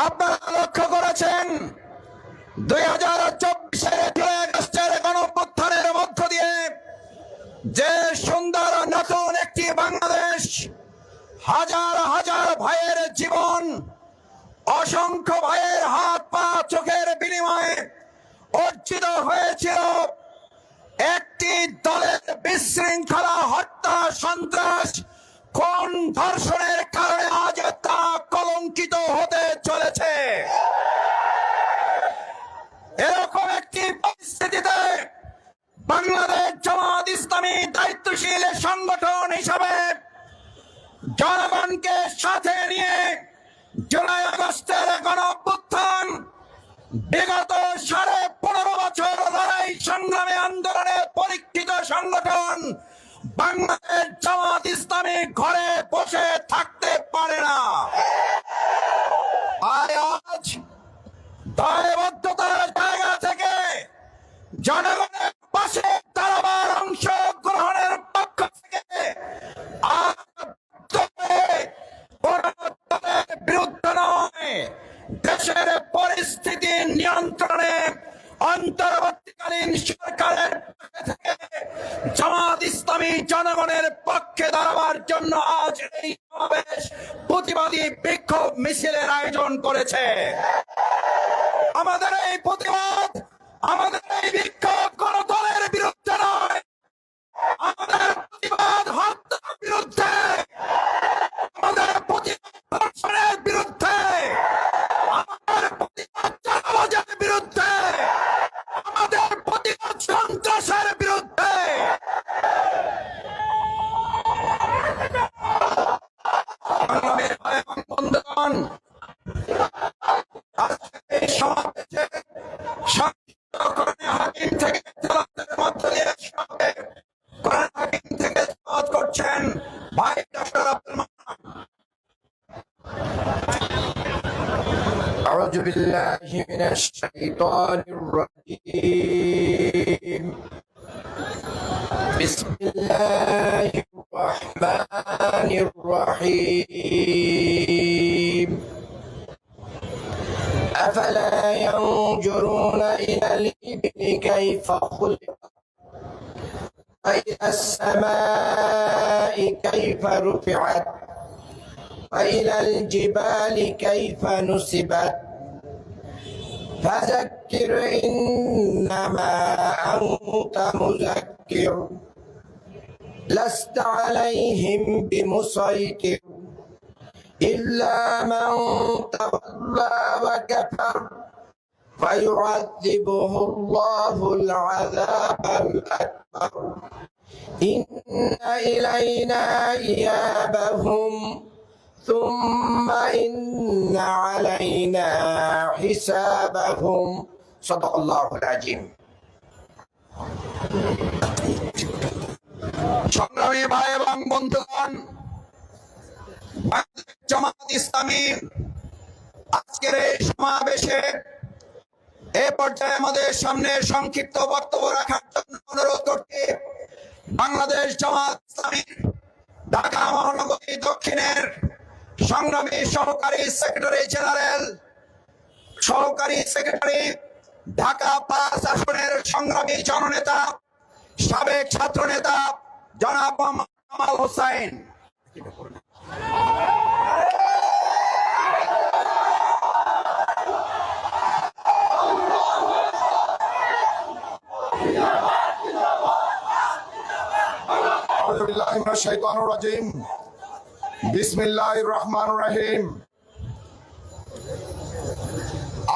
আপনারা লক্ষ্য করেছেন 2024-এর জুলাই আগস্টের গণঅভ্যুত্থানের মধ্য দিয়ে যে সুন্দর নতুন একটি বাংলাদেশ, হাজার হাজার ভাইয়ের জীবন, অসংখ্য ভাইয়ের হাত পা চোখের বিনিময়ে অর্জিত হয়েছিল, একটি দলের বিশৃঙ্খলা, হত্যা, সন্ত্রাস, খুন, ধর্ষণের কারণে আজ তা কলঙ্কিত হতে চলেছে। এরকম একটি পরিস্থিতিতে বাংলাদেশ জামাত ইসলামী দায়িত্বশীল সংগঠন হিসাবে জনগণকে সাথে নিয়ে জুলাই আগস্টের গণঅভ্যুত্থান, বিগত 15.5 বছর লড়াই সংগ্রামী আন্দোলনে পরীক্ষিত সংগঠন বাংলাদেশ জামাত ইসলামী ঘরে বসে থাকতে পারে না। আর আজ দায়বদ্ধতার জায়গা থেকে জনগণের পাশে দাঁড়াবার, অংশগ্রহণের পক্ষ থেকে বিরুদ্ধে নয়, দেশের পরিস্থিতি নিয়ন্ত্রণে অন্তর্বর্তীকালীন সরকারের পক্ষ থেকে জামাত ইসলামী জনগণের পক্ষে দাঁড়াবার জন্য আজ এই সমাবেশ, প্রতিবাদী বিক্ষোভ মিছিলের আয়োজন করেছে। আমাদের এই প্রতিবাদ, আমাদের এই বিক্ষোভ কোন দলের বিরুদ্ধে নয়, আমাদের প্রতিবাদ হত্যার বিরুদ্ধে, আমাদের প্রতিবাদ ধর্ষণের বিরুদ্ধে, আমাদের প্রতিবাদ চাঁদাবাজের বিরুদ্ধে, আমাদের প্রতিবাদ সন্ত্রাসের বিরুদ্ধে। বন্ধুগণ, এই সমাবেশে হাকিম থেকে তেলাওয়াতের মধ্য দিয়ে কোরআন হাকিম থেকে তেলাওয়াত করছেন ভাই ডক্টর আব্দুল মান্নান। أعوذ بالله من الشيطان الرجيم بسم الله الرحمن الرحيم أفلا ينظرون إلى الإبل كيف خلقت وإلى السماء كيف رفعت وإلى الجبال كيف نصبت فذكر إنما أنت مذكر لست عليهم بمسيطر إلا من تولى وكفر فيعذبه الله العذاب الأكبر إن إلينا إيابهم ثم إن علينا حسابهم صدق الله العظيم সংগ্রামী ভাই এবং বন্ধুগণ, জামাত ইসলামী আজকের এই সমাবেশে এ পর্যায়ে আমাদের সামনে সংক্ষিপ্ত বক্তব্য রাখার জন্য অনুরোধ করছি বাংলাদেশ জামাত ইসলামী ঢাকা মহানগরী দক্ষিণের সংগ্রামী সহকারী সেক্রেটারি জেনারেল, সহকারী সেক্রেটারি, ঢাকা 5 আসনের সংগ্রামী জননেতা, সাবেক ছাত্র নেতা জনাব কামাল হোসেন। বিসমিল্লাহির রহমানির রহিম।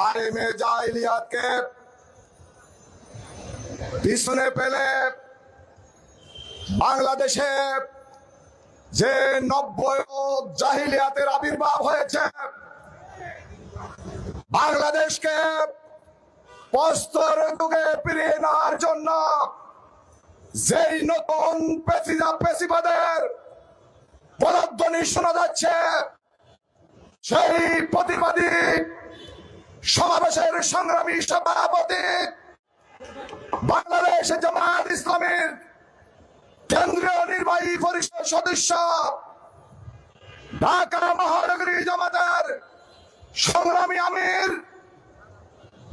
আলেমে জাহিলিয়াতকে পিছনে ফেলে বাংলাদেশে যে নব্য জাহিলিয়াতের আবির্ভাব হয়েছে, বাংলাদেশকে প্রস্তর যুগে ফিরিয়ে নেওয়ার জন্য যেই নতুন পেশিবাদের পদধ্বনি শোনা যাচ্ছে, সেই প্রতিবাদী সমাবেশের সংগ্রামী সভাপতি বাংলাদেশ জামাত ইসলামীর কেন্দ্রীয় নির্বাহী পরিষদ সদস্য, ঢাকা মহানগরী জামাতের সংগ্রামী আমির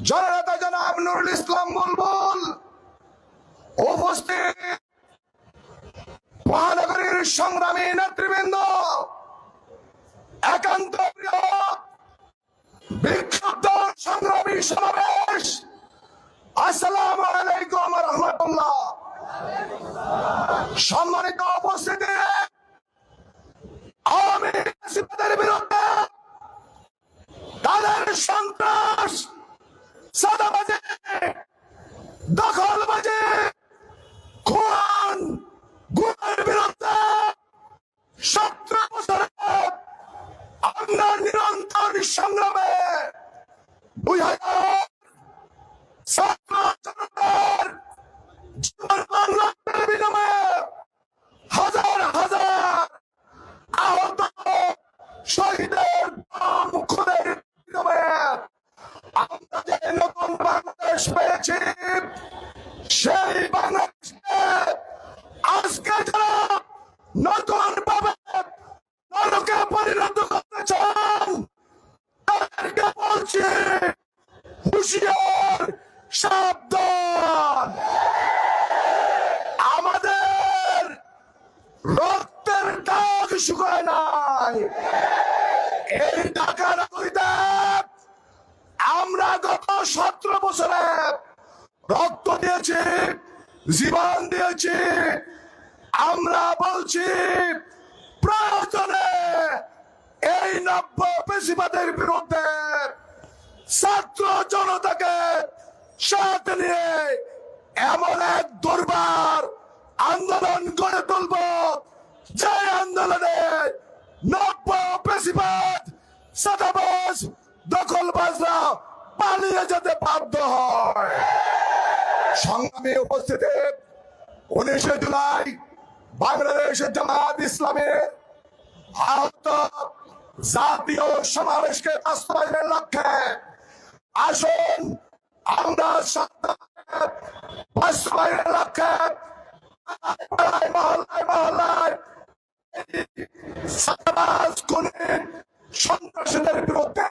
জননেতা জনাব নুরুল ইসলাম বুলবুল, উপস্থিত মহানগরীর সংগ্রামী নেতৃবৃন্দ, একান্ত প্রিয় বিক্ষুব্ধ সংগ্রামী সমাবেশ, আসসালামু আলাইকুম ওয়া রাহমাতুল্লাহ। সম্মানিত উপস্থিতি, আওয়ামী ফ্যাসিবাদের বিরুদ্ধে তাদের সন্ত্রাস, চাঁদাবাজি, দখলবাজি, খুন গুমের বিরুদ্ধে 17 বছরে আমরা নিরন্তর সংগ্রামে 2000 ছাত্র জনতার জীবন রক্তের বিনিময়ে হাজার হাজার আহত শহীদের দম খুনের বিনিময়ে আমরা যে নতুন বাংলাদেশ পেয়েছি, সেই বাংলাদেশকে আজকে যারা নতুন ভাবে নরকে পরিণত করতে চান, তাদেরকে বলছি হুঁশিয়ার, সাবধান। আমাদের রক্তের দাগ শুকায় নাই। এই ঢাকা নগরীতে আমরা গত 17 বছরে রক্ত দিয়েছি, জীবন দিয়েছি। আমরা বলছি প্রয়োজনে এই নব্য পেশিবাদের বিরুদ্ধে ছাত্র জনতাকে সাথে নিয়ে এমন এক দুর্বার আন্দোলন গড়ে তুলব, যে আন্দোলনে নব্য পেশিবাদ, চাঁদাবাজ, দখলবাজরা পালিয়ে যেতে বাধ্য হয়। সংগ্রামী উপস্থিতি, 19 জুলাই বাংলাদেশ জামাত ইসলামের আহত জাতীয় সমাবেশকে বাস্তবায়নের লক্ষ্যে আসুন আমরা বাস্তবায়নের লক্ষ্যে মহল্লায় মহল্লায় সন্ত্রাসীদের বিরুদ্ধে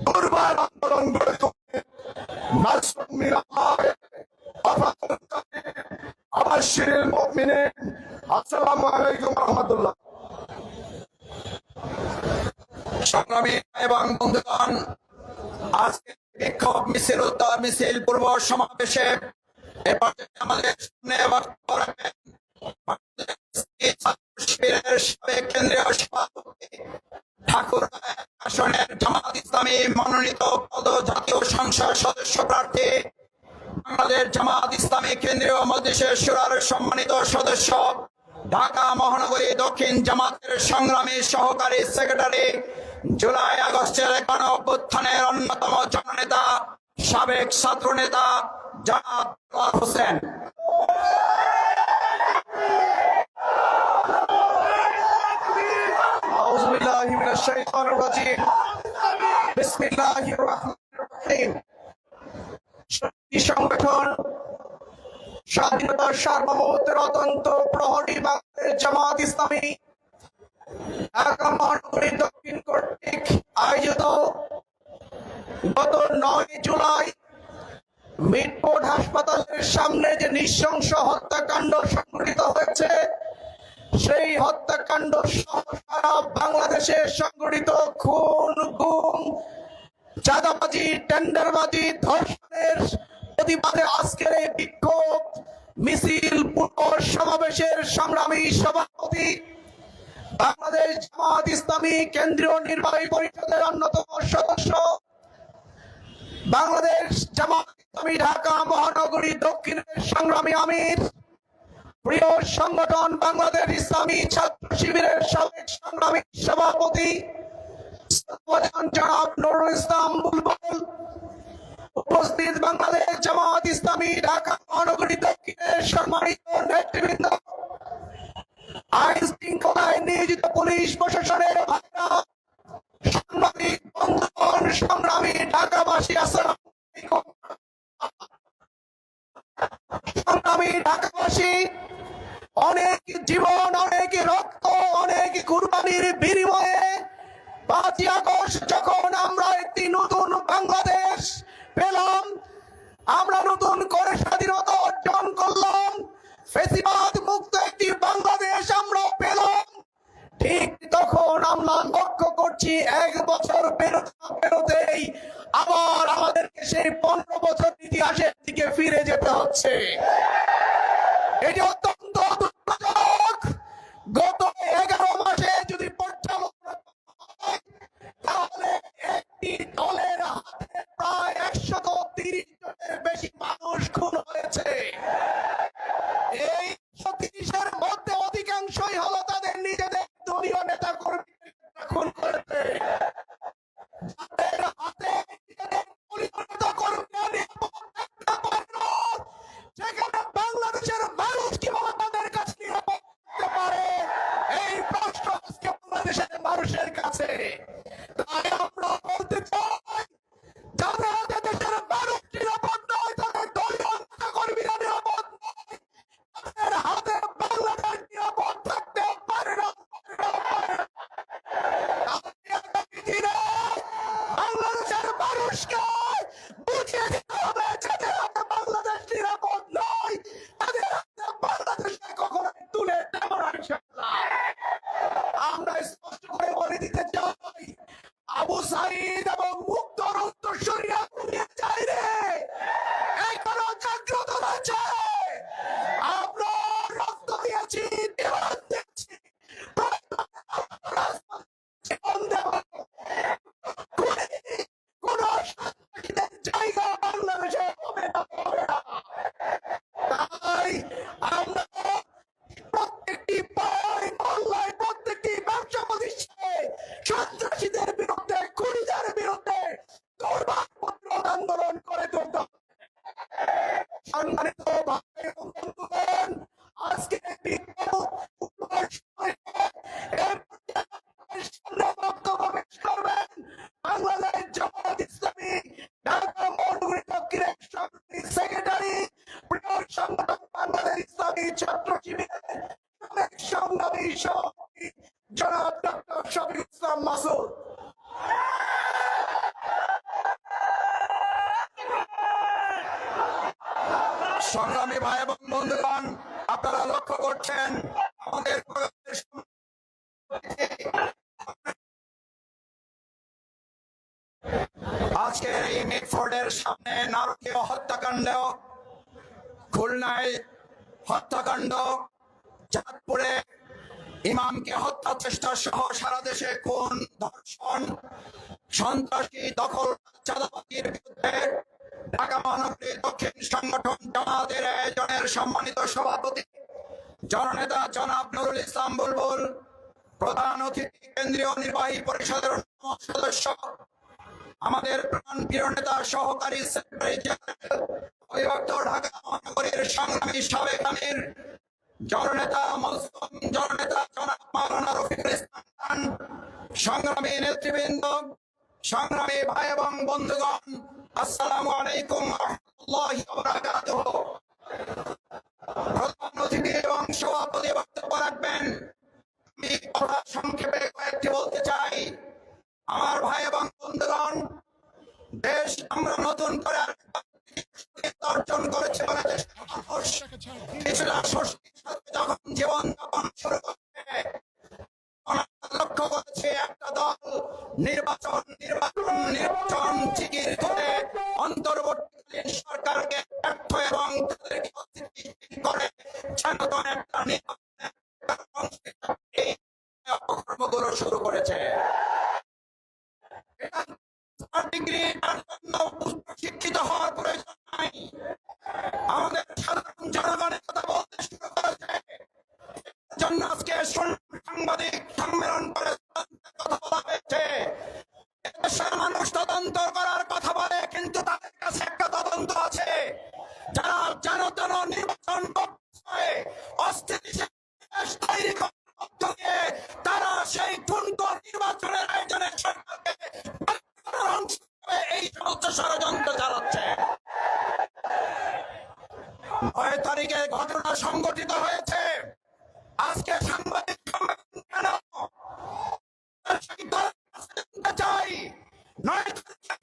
দুর্বার আন্দোলন গড়ে তুলে আসসালামু আলাইকুম ওয়া রাহমাতুল্লাহ। সংগ্রামী এবং বন্ধুগণ, আজকে বিক্ষোভ মিছিল, উত্তর মিছিল, পূর্ব সমাবেশে আমাদের সামনে বক্তব্য রাখবেন শিবিরের সাবেক কেন্দ্রীয় সভাপতি ঠাকুর আসনের জামাত ইসলামী মনোনীত পদ জাতীয় সংসদ সদস্য প্রার্থী, বাংলাদেশ জামাত ইসলামী কেন্দ্রীয় মজলিসের শুরার সম্মানিত সদস্য, ঢাকা মহানগরী দক্ষিণ জামাতের সংগ্রামী সহকারী সেক্রেটারি, জুলাই আগস্টের গণ অভ্যুত্থানের অন্যতম জননেতা, সাবেক ছাত্র নেতা জনাব দেলোয়ার হোসেন। আউযু বিল্লাহি মিনাশ শাইতানির রাজীম। বিসমিল্লাহির রহমানির রহিম। সংগঠন স্বাধীনতার সার্বভৌমত্বের অত্যন্ত প্রহরী বাংলাদেশ জামাত ইসলামী ঢাকা মহানগরী দক্ষিণ কর্তৃক আয়োজিত গত 9 জুলাই মিটফোর্ড হাসপাতালের সামনে যে নৃশংস হত্যাকাণ্ড সংঘটিত হয়েছে, সেই হত্যাকাণ্ড সহ সারা বাংলাদেশে সংঘটিত খুন, গুম, চাঁদাবাজি, টেন্ডারবাজি, ধর্ষণের প্রতিবাদে আজকের এই বিক্ষোভ মিছিল পূর্ব সমাবেশের সংগ্রামী সভাপতি, বাংলাদেশ জামাত ইসলামী কেন্দ্রীয় নির্বাহী পরিষদের অন্যতম সদস্য, বাংলাদেশ জামাত ইসলামী ঢাকা মহানগরী দক্ষিণের সংগ্রামী আমির, প্রিয় সংগঠন বাংলাদেশ ইসলামী ছাত্র শিবিরের সাবেক সংগ্রামী সভাপতি জনাব নুরুল ইসলাম বুলবুল, উপস্থিত বাংলাদেশ জামাত ইসলামী ঢাকা মহানগরী দক্ষিণের সম্মানিত নেতৃবৃন্দ, আইন শৃঙ্খলায় নিয়োজিত পুলিশ প্রশাসনের ভাইরা, সাংবাদিক বন্ধুগণ, সংগ্রামী ঢাকাবাসী, আসসালামু আলাইকুম। সংগ্রামী ঢাকাবাসী, অনেক জীবন, অনেক রক্ত, অনেক কুরবানির বিনিময়ে 5ই আগস্ট যখন আমরা আমরা নতুন করে স্বাধীনতা অর্জন করলাম, ফেসিবাদ মুক্ত একটি বাংলাদেশ আমরা পেলাম। ঠিক তখন আমরা লক্ষ্য করছি 1 বছর পেরোতেই আবার আমাদেরকে সেই 15 বছর ইতিহাসের দিকে ফিরে যেতে হচ্ছে। এটি অত্যন্ত দুঃখজনক। গত 11 মাসে যদি পর্যালোচনা হয়, তাহলে একটি দলের হাতে প্রায় 130 জনের বেশি মানুষ খুন হয়েছে। এই 130-এর মধ্যে অধিকাংশই হলো তাদের নিজেদের দলীয় নেতা কর্মীরা খুন করেছে। তাদের হাতে নিজেদের দলীয় নেতা কর্মীরা নিরাপদ থাকতে পারে না, সেখানে বাংলাদেশের মানুষ কিভাবে তাদের কাছে নিরাপদ থাকতে পারে, এই প্রশ্ন আজকে বাংলাদেশের মানুষের কাছে। তাই আমরা বলতে চাই, যাদের হাতে দেশের মানুষ নিরাপদ নয়, তাদের দলীয় নেতা কর্মীরা নিরাপদ নয়, তাদের হাতে বাংলাদেশ নিরাপদ থাকতে পারে না। আগামী দিনে বাংলাদেশের মানুষকে বুঝিয়ে দিতে হবে, যাদের হাতে বাংলাদেশ নিরাপদ নয়, তাদের হাতে বাংলাদেশকে কখনোই তুলে দেব না ইনশাআল্লাহ। আমরা স্পষ্ট করে বলে দিতে চাই, আবু সাঈদ এবং মুক্তর উত্তরসূরিরা ঘুমিয়ে যায় রে, এখনো জাগ্রত রয়েছে। আমরা রক্ত দিয়েছি, জীবন দিয়েছি, জীবন দেব। কোন সন্ত্রাসীদের জায়গা বাংলাদেশে হবে না, হবে না। তাই আমরা প্রত্যেকটি পাড়ায় মহল্লায় প্রত্যেকটি ব্যবসা প্রতিষ্ঠানে সন্ত্রাসীদের বিরুদ্ধে, খুনিদের বিরুদ্ধে দুর্ভাগ্যপূর্ণ আন্দোলন করে তুলতে হবে। সম্মানিত ভাই এবং বন্ধুগণ, আজকে একটি বক্তব্য পেশ করবেন বাংলাদেশ জামায়াত ইসলামী ঢাকা মহানগরী দক্ষিণের সংগ্রামী সেক্রেটারি, প্রিয় সংগঠন বাংলাদেশ ইসলামী ছাত্র শিবিরের সাবেক সংগ্রামী সভাপতি জনাব ডক্টর শফিক ইসলাম মাসুদ। সংগ্রামী ভাই এবং বন্ধুগণ, আপনারা লক্ষ্য করছেন আমাদের আজকের এই মিটফোর্ডের সামনে নারকীয় হত্যাকাণ্ড, খুলনায় হত্যাকাণ্ড, চাঁদপুরে ইমামকে হত্যা চেষ্টা সহ সারা দেশে খুন, ধর্ষণ, সন্ত্রাসী, দখল, চাঁদাবাজির বিরুদ্ধে ঢাকা মহানগরী দক্ষিণ সংগঠন জামায়াতের আয়োজনের সম্মানিত সভাপতি জননেতা জনাব নুরুল ইসলাম বুলবুল, প্রধান অতিথি কেন্দ্রীয় নির্বাহী পরিষদের সদস্য, আমাদের প্রাণ প্রিয় নেতা সহকারী সেক্রেটারি জেনারেল অবিভক্ত ঢাকা মহানগরীর সংগ্রামী সাবেক আমির জননেতা মজলুম জননেতা জনাব মাওলানা রফিকুল ইসলাম খান, সংগ্রামী নেতৃবৃন্দ, সংগ্রামী ভাই এবং বন্ধুগণ, আসসালামু আলাইকুম ওয়া রাহমাতুল্লাহি ওয়া বারাকাতুহু। প্রধান অতিথি এবং সভাপতি বক্তব্য রাখবেন। আমি কথা সংক্ষেপে কয়েকটি বলতে চাই। আমার ভাই এবং বন্ধুগণ, দেশ আমরা নতুন করে অর্জন করেছে বাংলাদেশ মানুষ কিছুটা স্বস্তির সাথে যখন জীবন যাপন শুরু করছে, লক্ষ্য করেছে একটা দল নির্বাচন জিকির করে অন্তর্বর্তীকালীন সরকারকে ব্যর্থ এবং তাদেরকে অস্থিতিশীল করে সনাতন একটা কর্মগুলো শুরু করেছে। শিক্ষিত হওয়ার প্রয়োজন নাই, আমাদের সাধারণ জনগণের কথা বলতে শুরু করেছে। জন্য আজকে সাংবাদিক সম্মেলন করে কথা বলা হয়েছে। দেশের মানুষ তদন্ত করার কথা বলে, কিন্তু তাদের কাছে একটা তদন্ত আছে। যারা যেন তেন নির্বাচন করছে, অস্থিতিশীল তৈরি করার, তারা সেই ঠুনকো নির্বাচনের আয়োজনে সরকারকে এই সমস্ত ষড়যন্ত্র চালাচ্ছে। 9 তারিখে ঘটনা সংঘটিত হয়েছে। আজকে সাংবাদিক সম্মেলন কেন চাই? 9 তারিখে